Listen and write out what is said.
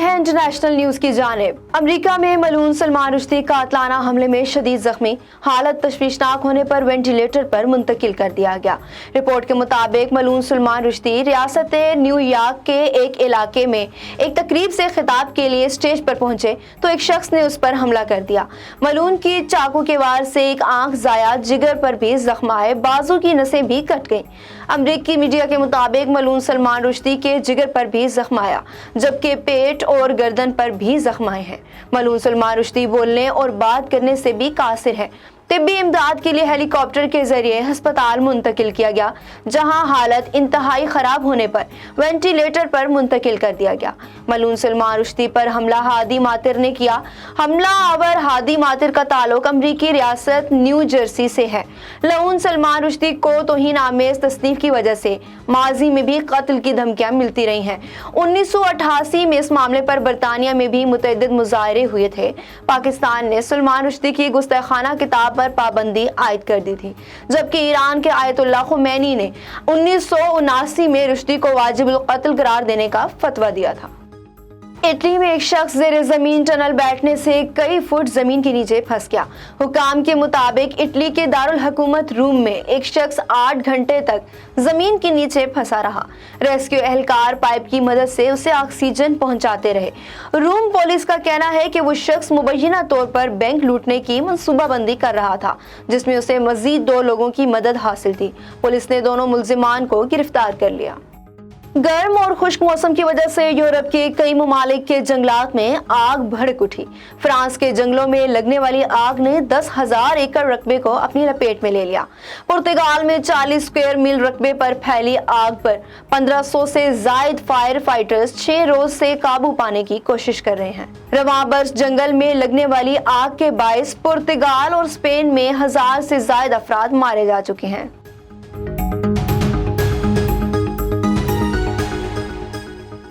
हैं international news की जानिब। अमेरिका में मलून सलमान रुश्दी कातलाना हमले में शदीद जख्मी, हालत तशवीशनाक होने पर वेंटिलेटर पर मुंतकिल कर दिया गया। रिपोर्ट के मुताबिक मलून सलमान रुश्दी रियासत न्यूयॉर्क के एक इलाके में एक तकरीब से खिताब के लिए स्टेज पर पहुंचे तो एक शख्स ने उस पर हमला कर दिया। मलून की चाकू के वार से एक आंख जाया, जिगर पर भी जख्म आए, बाजू की नसें भी कट गईं। अमेरिकी मीडिया के मुताबिक मलून सलमान रुश्दी के जिगर पर भी जख्म आया, जबकि पेट और गर्दन पर भी जख्म आए हैं। मलून सलमान रुश्दी बोलने और बात करने से भी कासिर है। तिब्बी इमदाद के लिए हेलीकॉप्टर के जरिए अस्पताल मुंतकिल किया गया, जहां हालत इंतहाई खराब होने पर वेंटिलेटर पर मुंतकिल कर दिया गया। मलून सलमान रुश्दी पर हमला हादी मातिर ने किया। हमला आवर हादी मातिर का ताल्लुक अमरीकी रियासत न्यू जर्सी से है। मलून सलमान रुश्दी को तौहीन आमेज तसनीफ की वजह से माजी में भी कत्ल की धमकियां मिलती रही हैं। 1988 में इस मामले पर बरतानिया में भी मुतअद्दिद मुजाहरे हुए थे। पाकिस्तान ने सलमान रुश्दी की गुस्ताखाना किताब पर पाबंदी आयद कर दी थी, जबकि ईरान के आयतुल्लाह खुमैनी ने 1979 में रुश्दी को वाजिबुल कत्ल करार देने का फतवा दिया था। इटली में एक शख्स ज़ेरे ज़मीन टनल बैठने से कई फुट जमीन के नीचे फंस गया। हुकाम के मुताबिक इटली के दारुल हुकूमत रूम में एक शख्स 8 घंटे तक जमीन के नीचे फंसा रहा। रेस्क्यू एहलकार पाइप की मदद से उसे ऑक्सीजन पहुंचाते रहे। रूम पुलिस का कहना है कि वो शख्स मुबैना तौर पर बैंक लूटने की मंसूबाबंदी कर रहा था, जिसमें उसे मजीद 2 लोगों की मदद हासिल थी। पुलिस ने दोनों मुल्जिमान को गिरफ्तार कर लिया। गर्म और खुश्क मौसम की वजह से यूरोप के कई ममालिक के जंगलात में आग भड़क उठी। फ्रांस के जंगलों में लगने वाली आग ने 10,000 एकड़ रकबे को अपनी लपेट में ले लिया। पुर्तगाल में 40 स्क्वायर मील रकबे पर फैली आग पर 1500 से जायद फायर फाइटर्स 6 रोज से काबू पाने की कोशिश कर रहे हैं। रवां बर्स जंगल में लगने वाली आग के बायस पुर्तगाल और स्पेन में 1000 से जायद अफराद मारे जा चुके हैं।